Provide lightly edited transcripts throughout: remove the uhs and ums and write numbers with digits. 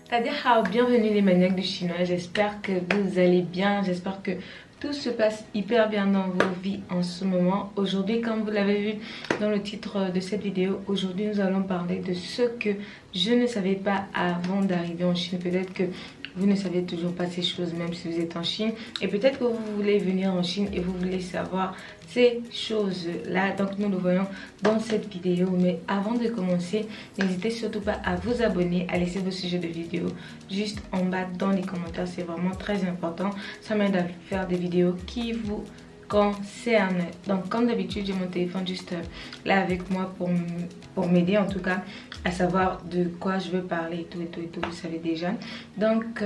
Tadihao, bienvenue les maniaques du chinois, j'espère que vous allez bien, j'espère que tout se passe hyper bien dans vos vies en ce moment. Aujourd'hui, comme vous l'avez vu dans le titre de cette vidéo, aujourd'hui nous allons parler de ce que je ne savais pas avant d'arriver en Chine. Peut-être que vous ne savez toujours pas ces choses même si vous êtes en Chine. Et peut-être que vous voulez venir en Chine et vous voulez savoir ces choses-là. Donc nous le voyons dans cette vidéo. Mais avant de commencer, n'hésitez surtout pas à vous abonner, à laisser vos sujets de vidéo juste en bas dans les commentaires. C'est vraiment très important. Ça m'aide à faire des vidéos qui vous concerne. Donc comme d'habitude, j'ai mon téléphone juste là avec moi pour m'aider en tout cas à savoir de quoi je veux parler et tout, vous savez déjà. Donc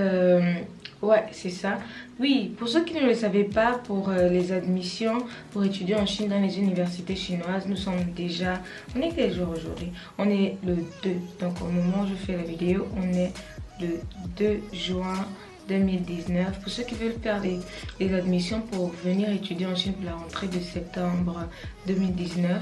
ouais, c'est ça. Oui, pour ceux qui ne le savaient pas, pour les admissions pour étudier en Chine dans les universités chinoises, nous sommes déjà, on est quel jour aujourd'hui? On est le 2, donc au moment où je fais la vidéo, on est le 2 juin 2019. Pour ceux qui veulent faire les admissions pour venir étudier en Chine pour la rentrée de septembre 2019,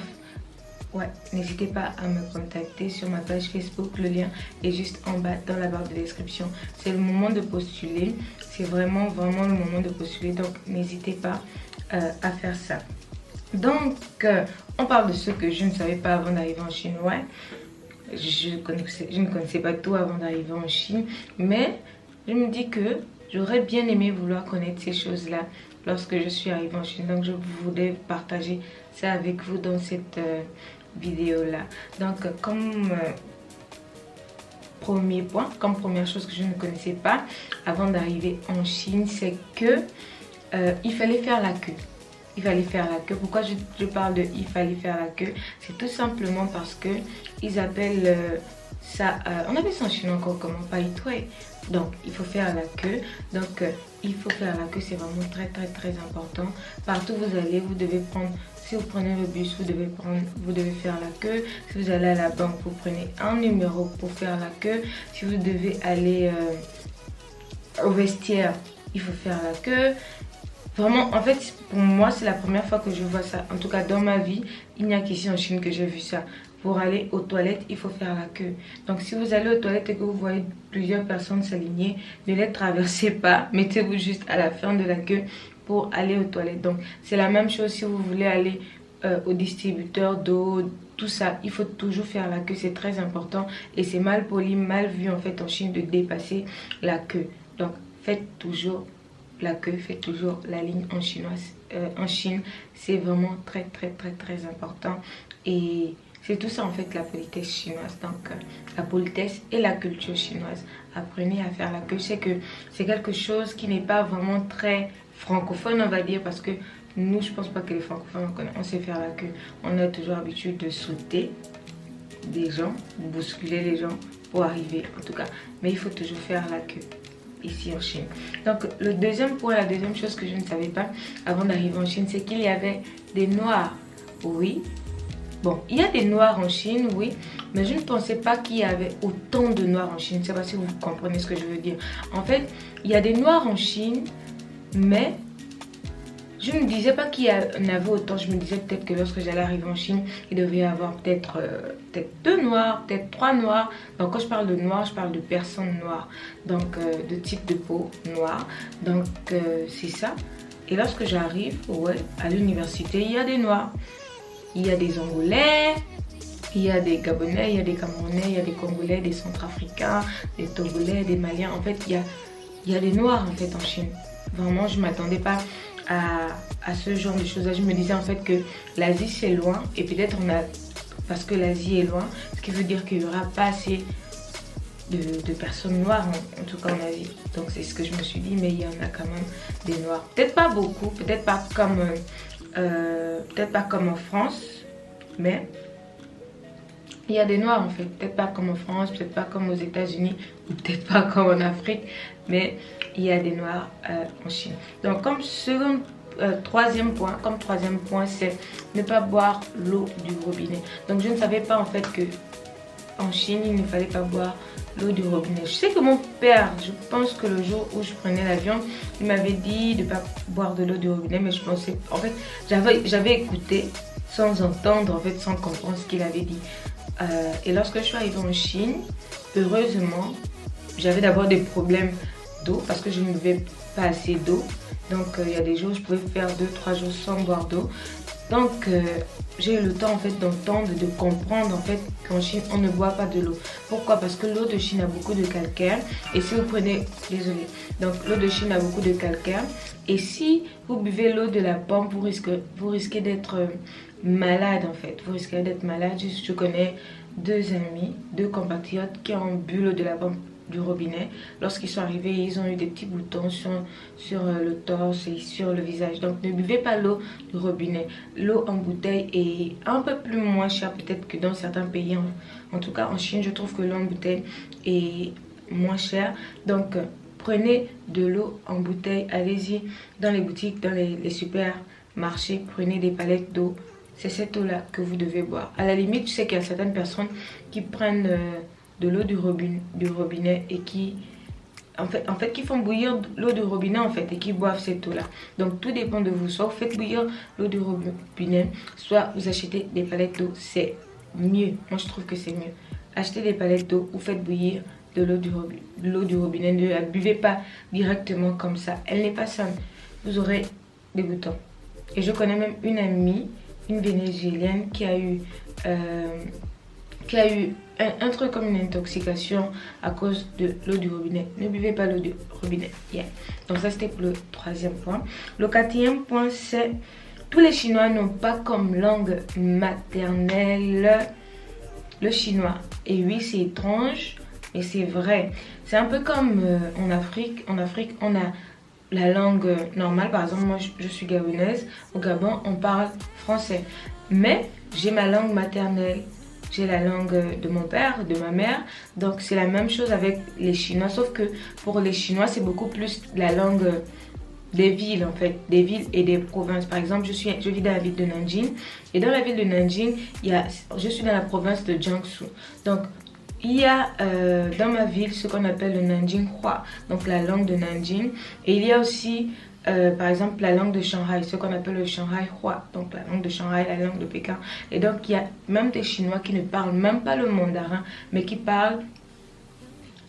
ouais, n'hésitez pas à me contacter sur ma page Facebook. Le lien est juste en bas dans la barre de description. C'est le moment de postuler. C'est vraiment le moment de postuler. Donc n'hésitez pas à faire ça. Donc on parle de ce que je ne savais pas avant d'arriver en Chine. Ouais, je ne connaissais pas tout avant d'arriver en Chine, mais je me dis que j'aurais bien aimé vouloir connaître ces choses-là lorsque je suis arrivée en Chine. Donc je voulais partager ça avec vous dans cette vidéo-là. Donc comme premier point, comme première chose que je ne connaissais pas avant d'arriver en Chine, c'est que il fallait faire la queue. Il fallait faire la queue. Pourquoi je parle de il fallait faire la queue? C'est tout simplement parce que ils appellent ça, on appelle ça en chinois encore comment? Paitui. Donc il faut faire la queue. Donc il faut faire la queue, c'est vraiment très important. Partout où vous allez, vous devez prendre, si vous prenez le bus, vous devez faire la queue. Si vous allez à la banque, vous prenez un numéro pour faire la queue. Si vous devez aller au vestiaire, il faut faire la queue. Vraiment, en fait, pour moi, c'est la première fois que je vois ça. En tout cas, dans ma vie, il n'y a qu'ici en Chine que j'ai vu ça. Pour aller aux toilettes, il faut faire la queue. Donc, si vous allez aux toilettes et que vous voyez plusieurs personnes s'aligner, ne les traversez pas. Mettez-vous juste à la fin de la queue pour aller aux toilettes. Donc, c'est la même chose si vous voulez aller au distributeur d'eau, tout ça. Il faut toujours faire la queue. C'est très important. Et c'est mal poli, mal vu en fait en Chine de dépasser la queue. Donc, faites toujours la queue, faites toujours la ligne en chinoise. En Chine, c'est vraiment très important. Et c'est tout ça en fait la politesse chinoise. Donc la politesse et la culture chinoise. Apprenez à faire la queue. C'est que c'est quelque chose qui n'est pas vraiment très francophone, on va dire, parce que nous, je pense pas que les francophones, on sait faire la queue. On a toujours l'habitude de sauter des gens, bousculer les gens pour arriver en tout cas. Mais il faut toujours faire la queue ici en Chine. Donc le deuxième point, la deuxième chose que je ne savais pas avant d'arriver en Chine, c'est qu'il y avait des noirs. Oui, bon, il y a des noirs en Chine, oui, mais je ne pensais pas qu'il y avait autant de noirs en Chine. Je ne sais pas si vous comprenez ce que je veux dire. En fait, il y a des noirs en Chine, mais je ne disais pas qu'il y en avait autant. Je me disais peut-être que lorsque j'allais arriver en Chine, il devait y avoir peut-être deux noirs, peut-être trois noirs. Donc quand je parle de noirs, je parle de personnes noires. Donc de type de peau noire. Donc c'est ça. Et lorsque j'arrive, ouais, à l'université, il y a des noirs. Il y a des Angolais, il y a des Gabonais, il y a des Camerounais, il y a des Congolais, des Centrafricains, des Togolais, des Maliens. En fait, il y a des noirs en fait en Chine. Vraiment, je ne m'attendais pas à ce genre de choses-là. Je me disais en fait que l'Asie c'est loin et peut-être parce que l'Asie est loin, ce qui veut dire qu'il n'y aura pas assez de personnes noires en tout cas en Asie. Donc c'est ce que je me suis dit, mais il y en a quand même des noirs. Peut-être pas beaucoup, peut-être pas comme en France, mais il y a des noirs en fait. Peut-être pas comme en France, peut-être pas comme aux États-Unis, ou peut-être pas comme en Afrique, mais il y a des noirs en Chine. Donc comme troisième point, c'est ne pas boire l'eau du robinet. Donc je ne savais pas en fait que en Chine il ne fallait pas boire l'eau du robinet. Je sais que mon père, je pense que le jour où je prenais l'avion, il m'avait dit de ne pas boire de l'eau du robinet, mais je pensais, en fait, j'avais écouté sans entendre, en fait, sans comprendre ce qu'il avait dit. Et lorsque je suis arrivée en Chine, heureusement, j'avais d'abord des problèmes d'eau parce que je ne buvais pas assez d'eau. Donc il y a des jours, je pouvais faire 2-3 jours sans boire d'eau. Donc j'ai eu le temps en fait d'entendre, de comprendre en fait qu'en Chine on ne boit pas de l'eau. Pourquoi? Parce que l'eau de Chine a beaucoup de calcaire et si vous prenez, désolé, donc l'eau de Chine a beaucoup de calcaire et si vous buvez l'eau de la pompe, vous risquez d'être malade en fait. Vous risquez d'être malade. Je connais 2 compatriotes qui ont bu l'eau de la pompe du robinet. Lorsqu'ils sont arrivés, ils ont eu des petits boutons sur le torse et sur le visage. Donc ne buvez pas l'eau du robinet. L'eau en bouteille est un peu plus moins chère peut-être que dans certains pays. En tout cas en Chine, je trouve que l'eau en bouteille est moins chère. Donc prenez de l'eau en bouteille. Allez-y dans les boutiques, dans les supermarchés. Prenez des palettes d'eau. C'est cette eau-là que vous devez boire. À la limite, tu sais qu'il y a certaines personnes qui prennent de l'eau du robinet et qui qui font bouillir l'eau du robinet en fait et qui boivent cette eau là. Donc tout dépend de vous, soit vous faites bouillir l'eau du robinet, soit vous achetez des palettes d'eau. C'est mieux, moi je trouve que c'est mieux. Achetez des palettes d'eau ou faites bouillir de l'eau du robinet. Ne la buvez pas directement comme ça, elle n'est pas saine, vous aurez des boutons. Et je connais même une amie, une vénézuélienne qui a eu un truc comme une intoxication à cause de l'eau du robinet. Ne buvez pas l'eau du robinet. Yeah. Donc ça c'était pour le 3e point. Le 4e point c'est tous les Chinois n'ont pas comme langue maternelle le chinois. Et oui, c'est étrange, mais c'est vrai. C'est un peu comme en Afrique. En Afrique, on a la langue normale. Par exemple, moi je suis gabonaise. Au Gabon, on parle français. Mais j'ai ma langue maternelle. J'ai la langue de mon père, de ma mère. Donc c'est la même chose avec les Chinois. Sauf que pour les Chinois, c'est beaucoup plus la langue des villes en fait. Des villes et des provinces. Par exemple, je vis dans la ville de Nanjing. Et dans la ville de Nanjing, je suis dans la province de Jiangsu. Donc il y a dans ma ville ce qu'on appelle le Nanjinghua. Donc la langue de Nanjing. Et il y a aussi par exemple la langue de Shanghai, ce qu'on appelle le Shanghai-hua, donc la langue de Shanghai, la langue de Pékin. Et donc il y a même des Chinois qui ne parlent même pas le mandarin, mais qui parlent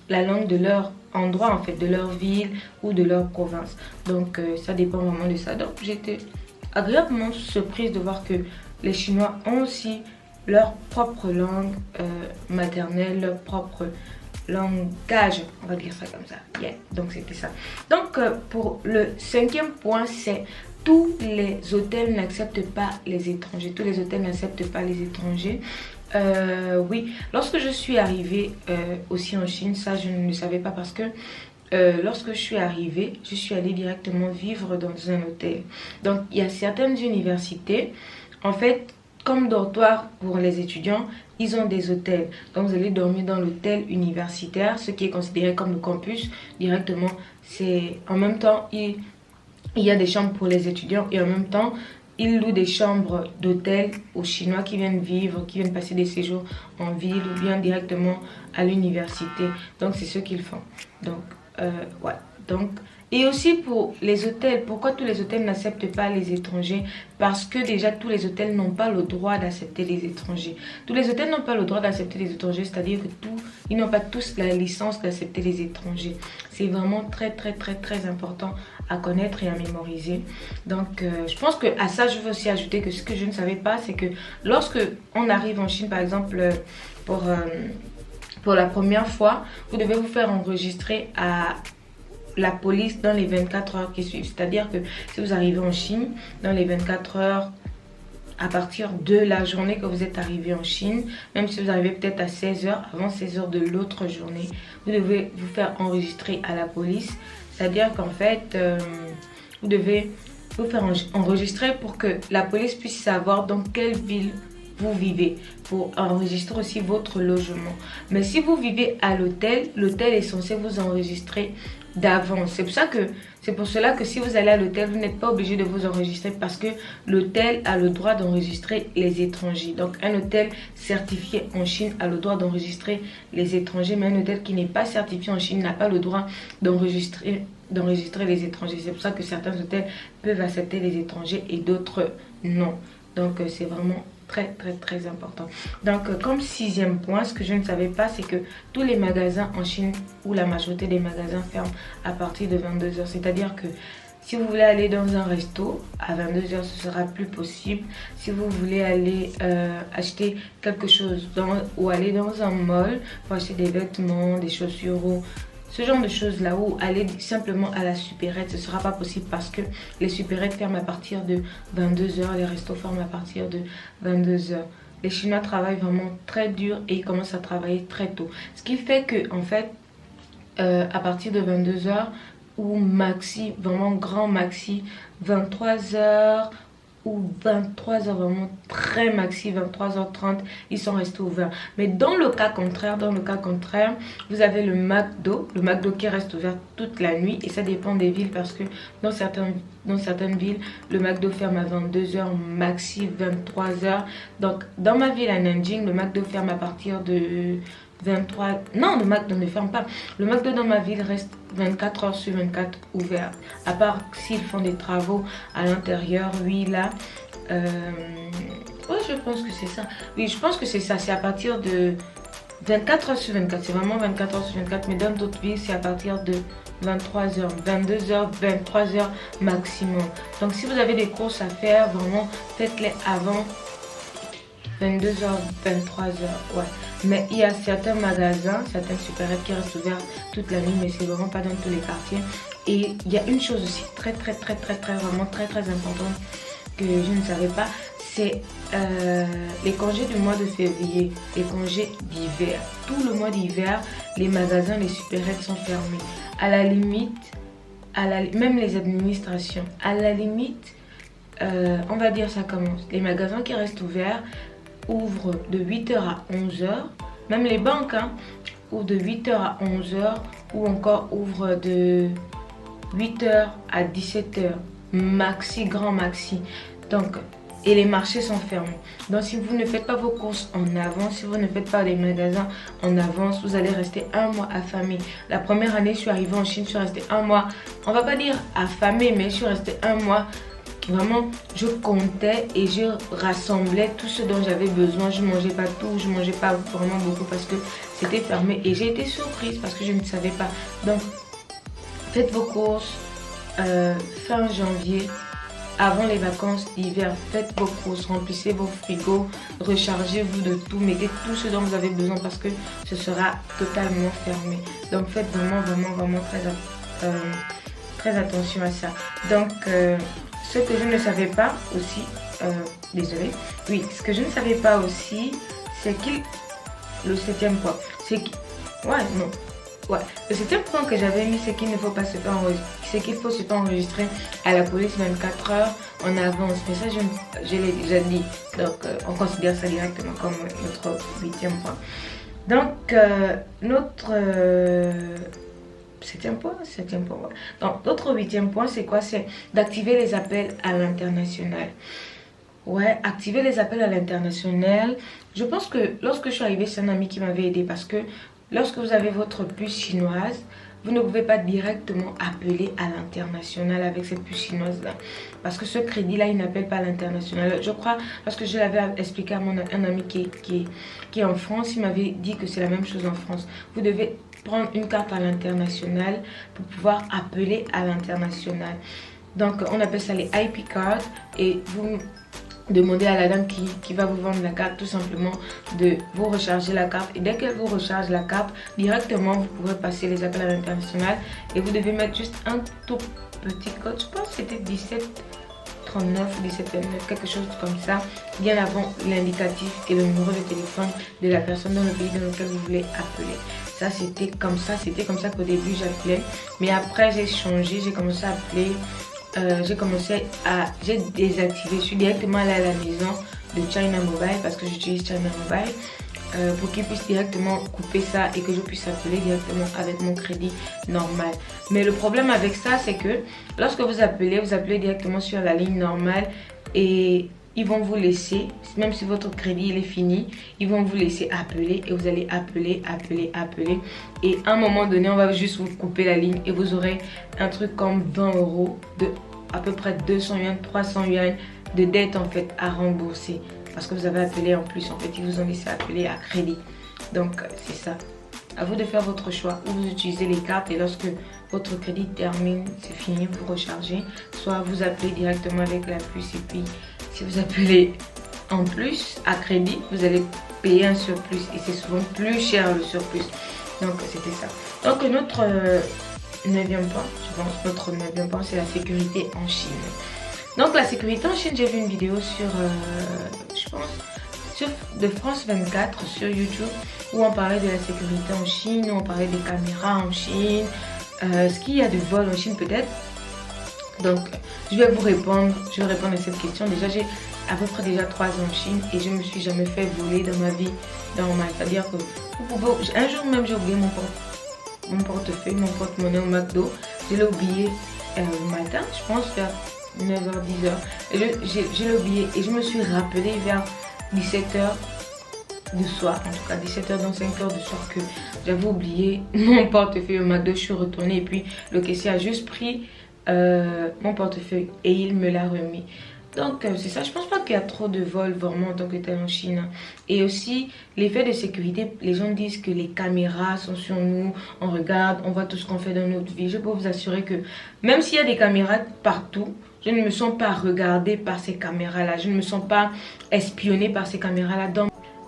la langue de leur endroit en fait, de leur ville ou de leur province. Donc ça dépend vraiment de ça. Donc j'étais agréablement surprise de voir que les Chinois ont aussi leur propre langue maternelle, leur propre langage, on va dire ça comme ça. Yeah. Donc c'était ça. Donc pour le 5e point, c'est tous les hôtels n'acceptent pas les étrangers. Tous les hôtels n'acceptent pas les étrangers. Oui, lorsque je suis arrivée aussi en Chine, ça je ne le savais pas parce que lorsque je suis arrivée, je suis allée directement vivre dans un hôtel. Donc il y a certaines universités, en fait, comme dortoir pour les étudiants, ils ont des hôtels. Donc vous allez dormir dans l'hôtel universitaire, ce qui est considéré comme le campus. Directement, c'est en même temps, il y a des chambres pour les étudiants et en même temps, ils louent des chambres d'hôtel aux Chinois qui viennent vivre, qui viennent passer des séjours en ville ou bien directement à l'université. Donc c'est ce qu'ils font. Donc, ouais. Donc, et aussi pour les hôtels, pourquoi tous les hôtels n'acceptent pas les étrangers? Parce que déjà tous les hôtels n'ont pas le droit d'accepter les étrangers. Tous les hôtels n'ont pas le droit d'accepter les étrangers, c'est-à-dire que ils n'ont pas tous la licence d'accepter les étrangers. C'est vraiment très important à connaître et à mémoriser. Donc je pense que à ça je veux aussi ajouter que ce que je ne savais pas, c'est que lorsque on arrive en Chine par exemple pour la première fois, vous devez vous faire enregistrer à la police dans les 24 heures qui suivent. C'est-à-dire que si vous arrivez en Chine, dans les 24 heures, à partir de la journée que vous êtes arrivé en Chine, même si vous arrivez peut-être à 16 heures, avant 16 heures de l'autre journée, vous devez vous faire enregistrer à la police. C'est-à-dire qu'en fait, vous devez vous faire enregistrer pour que la police puisse savoir dans quelle ville vous vivez, pour enregistrer aussi votre logement. Mais si vous vivez à l'hôtel, l'hôtel est censé vous enregistrer d'avance. C'est pour cela que si vous allez à l'hôtel, vous n'êtes pas obligé de vous enregistrer parce que l'hôtel a le droit d'enregistrer les étrangers. Donc un hôtel certifié en Chine a le droit d'enregistrer les étrangers, mais un hôtel qui n'est pas certifié en Chine n'a pas le droit d'enregistrer les étrangers. C'est pour ça que certains hôtels peuvent accepter les étrangers et d'autres non. Donc c'est vraiment très important. Donc comme 6e point, ce que je ne savais pas, c'est que tous les magasins en Chine, ou la majorité des magasins, ferment à partir de 22h. C'est-à-dire que si vous voulez aller dans un resto, à 22h, ce sera plus possible. Si vous voulez aller acheter quelque chose ou aller dans un mall pour acheter des vêtements, des chaussures ou ce genre de choses là, ou aller simplement à la supérette, ce ne sera pas possible parce que les supérettes ferment à partir de 22h, les restos ferment à partir de 22h. Les Chinois travaillent vraiment très dur et ils commencent à travailler très tôt. Ce qui fait que en fait, à partir de 22h, ou maxi, vraiment grand maxi, 23h ou 23h, vraiment très maxi, 23h30, ils sont restés ouverts. Mais dans le cas contraire, vous avez le McDo qui reste ouvert toute la nuit, et ça dépend des villes parce que dans certaines villes, le McDo ferme à 22h, maxi 23h. Donc dans ma ville à Nanjing, le McDo ferme à partir de 23... Non, le McDo ne ferme pas. Le McDo dans ma ville reste 24h sur 24 ouvert. À part s'ils font des travaux à l'intérieur. Oui, là... Oui, je pense que c'est ça. Oui, je pense que c'est ça. C'est à partir de 24h sur 24. C'est vraiment 24h sur 24. Mais dans d'autres villes, c'est à partir de 23h, 22h, 23h maximum. Donc, si vous avez des courses à faire, vraiment, faites-les avant 22h, 23h, ouais. Mais il y a certains magasins, certaines supérettes qui restent ouvertes toute la nuit, mais c'est vraiment pas dans tous les quartiers. Et il y a une chose aussi vraiment très importante que je ne savais pas, c'est les congés du mois de février, les congés d'hiver. Tout le mois d'hiver, les magasins, les supérettes sont fermés. À la limite, même les administrations, à la limite, on va dire ça commence. Les magasins qui restent ouverts ouvrent de 8h à 11h, même les banques ouvrent de 8h à 11h, ou encore ouvrent de 8h à 17h, maxi, grand maxi. Donc, et les marchés sont fermés. Donc si vous ne faites pas vos courses en avance, si vous ne faites pas les magasins en avance, vous allez rester un mois affamé. La première année, je suis arrivée en Chine, je suis restée un mois, on va pas dire affamé, mais je suis restée un mois. Vraiment, je comptais et je rassemblais tout ce dont j'avais besoin. Je ne mangeais pas tout, je ne mangeais pas vraiment beaucoup parce que c'était fermé. Et j'ai été surprise parce que je ne savais pas. Donc, faites vos courses fin janvier, avant les vacances d'hiver. Faites vos courses, remplissez vos frigos, rechargez-vous de tout. Mettez tout ce dont vous avez besoin parce que ce sera totalement fermé. Donc, faites vraiment très attention à ça. Donc, ce que je ne savais pas aussi, désolé, oui, ce que je ne savais pas aussi, c'est qu'il, le 7e point, c'est qu'il, le 7e point que j'avais mis, c'est qu'il ne faut pas se faire enregistrer, c'est qu'il faut se faire enregistrer à la police 24 heures en avance, mais ça je l'ai déjà dit, donc on considère ça directement comme notre 8e point. Donc, notre... 7e point, ouais. Donc, notre 8e point, c'est quoi? C'est d'activer les appels à l'international. Ouais, activer les appels à l'international. Je pense que lorsque je suis arrivée, c'est un ami qui m'avait aidé parce que lorsque vous avez votre puce chinoise, vous ne pouvez pas directement appeler à l'international avec cette puce chinoise-là. Parce que ce crédit-là, il n'appelle pas à l'international. Je crois, parce que je l'avais expliqué à un ami qui est en France, il m'avait dit que c'est la même chose en France. Vous devez prendre une carte à l'international pour pouvoir appeler à l'international. Donc, on appelle ça les IP cards et vous demandez à la dame qui va vous vendre la carte tout simplement de vous recharger la carte. Et dès qu'elle vous recharge la carte, directement, vous pourrez passer les appels à l'international et vous devez mettre juste un tout petit code. Je pense que c'était 1739 ou 1729, quelque chose comme ça, bien avant l'indicatif et le numéro de téléphone de la personne dans le pays dans lequel vous voulez appeler. Ça, c'était comme ça qu'au début j'appelais. Mais après, j'ai changé, j'ai commencé à appeler. J'ai désactivé, je suis directement allée à la maison de China Mobile parce que j'utilise China Mobile pour qu'ils puissent directement couper ça et que je puisse appeler directement avec mon crédit normal. Mais le problème avec ça, c'est que lorsque vous appelez directement sur la ligne normale et ils vont vous laisser, même si votre crédit il est fini, ils vont vous laisser appeler et vous allez appeler. Et à un moment donné, on va juste vous couper la ligne et vous aurez un truc comme 20 € de à peu près 200 yuan, 300 yuan de dette en fait à rembourser. parce que vous avez appelé en plus. En fait, ils vous ont laissé appeler à crédit. Donc, c'est ça. À vous de faire votre choix. Ou vous utilisez les cartes et lorsque votre crédit termine, c'est fini, vous rechargez. Soit vous appelez directement avec la puce et puis si vous appelez en plus à crédit, vous allez payer un surplus et c'est souvent plus cher le surplus. Donc c'était ça. Donc notre 9e point, je pense, notre 9e point, c'est la sécurité en Chine. Donc la sécurité en Chine, j'ai vu une vidéo sur, je pense, de France 24 sur YouTube où on parlait de la sécurité en Chine, où on parlait des caméras en Chine, ce qu'il y a de vol en Chine peut-être. Donc je vais répondre à cette question. Déjà j'ai à peu près déjà 3 ans en Chine et je me suis jamais fait voler dans ma vie normale. C'est-à-dire que un jour même j'ai oublié mon portefeuille, mon porte-monnaie au McDo. Je l'ai oublié le matin, je pense vers 9h, 10h. Et je l'ai oublié et je me suis rappelé vers 17h du soir, en tout cas 17h dans 5h du soir que j'avais oublié mon portefeuille au McDo. Je suis retournée et puis le caissier a juste pris mon portefeuille et il me l'a remis. Donc c'est ça, je pense pas qu'il y a trop de vols vraiment en tant que tel en Chine. Et aussi l'effet de sécurité, les gens disent que les caméras sont sur nous, on regarde, on voit tout ce qu'on fait dans notre vie. Je peux vous assurer que même s'il y a des caméras partout, je ne me sens pas regardée par ces caméras là, je ne me sens pas espionnée par ces caméras là.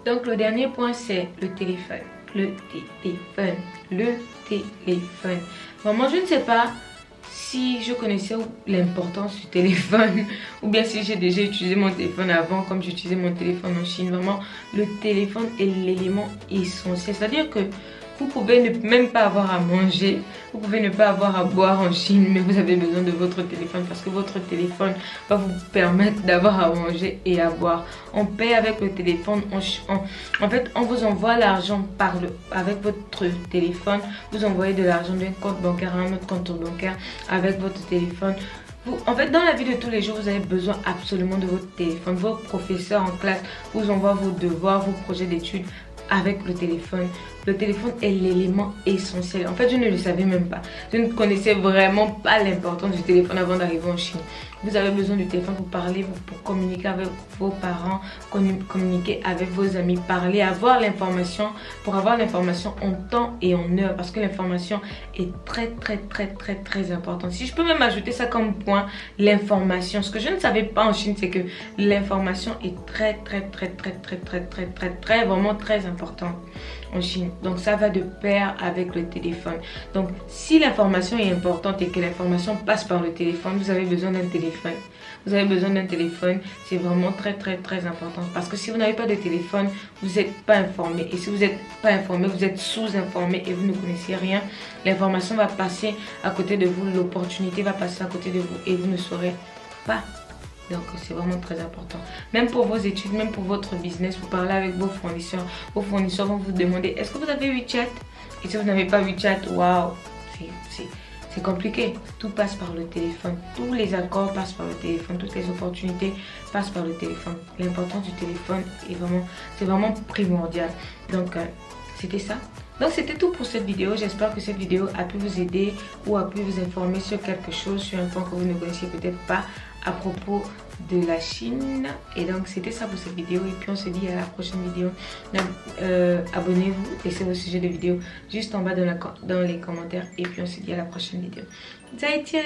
Donc le dernier point c'est le téléphone. Le téléphone. Vraiment je ne sais pas si je connaissais l'importance du téléphone ou bien si j'ai déjà utilisé mon téléphone avant comme j'utilisais mon téléphone en Chine. Vraiment le téléphone est l'élément essentiel. C'est-à-dire que vous pouvez ne même pas avoir à manger, vous pouvez ne pas avoir à boire en Chine, mais vous avez besoin de votre téléphone parce que votre téléphone va vous permettre d'avoir à manger et à boire. On paie avec le téléphone, en fait on vous envoie l'argent avec votre téléphone, vous envoyez de l'argent d'un compte bancaire à un autre compte bancaire avec votre téléphone. En fait, dans la vie de tous les jours, vous avez besoin absolument de votre téléphone. Vos professeurs en classe vous envoient vos devoirs, vos projets d'études avec le téléphone. Le téléphone est l'élément essentiel. En fait, je ne le savais même pas. Je ne connaissais vraiment pas l'importance du téléphone avant d'arriver en Chine. Vous avez besoin du téléphone pour parler, pour communiquer avec vos parents, communiquer avec vos amis, parler, avoir l'information, pour avoir l'information en temps et en heure. Parce que l'information est très importante. Si je peux même ajouter ça comme point, l'information. Ce que je ne savais pas en Chine, c'est que l'information est vraiment très importante en Chine. Donc ça va de pair avec le téléphone. Donc si l'information est importante et que l'information passe par le téléphone, vous avez besoin d'un téléphone. Vous avez besoin d'un téléphone, c'est vraiment très important. Parce que si vous n'avez pas de téléphone, vous n'êtes pas informé. Et si vous n'êtes pas informé, vous êtes sous-informé et vous ne connaissez rien. L'information va passer à côté de vous, l'opportunité va passer à côté de vous et vous ne saurez pas. Donc c'est vraiment très important. Même pour vos études, même pour votre business, vous parlez avec vos fournisseurs. Vos fournisseurs vont vous demander, est-ce que vous avez WeChat? Et si vous n'avez pas WeChat, waouh, c'est compliqué. Tout passe par le téléphone. Tous les accords passent par le téléphone. Toutes les opportunités passent par le téléphone. L'importance du téléphone c'est vraiment primordial. Donc c'était ça. Donc c'était tout pour cette vidéo. J'espère que cette vidéo a pu vous aider ou a pu vous informer sur quelque chose, sur un point que vous ne connaissiez peut-être pas à propos de la Chine. Et donc c'était ça pour cette vidéo et puis on se dit à la prochaine vidéo. Abonnez-vous, laissez vos sujets de vidéo juste en bas dans les commentaires et puis on se dit à la prochaine vidéo. 再见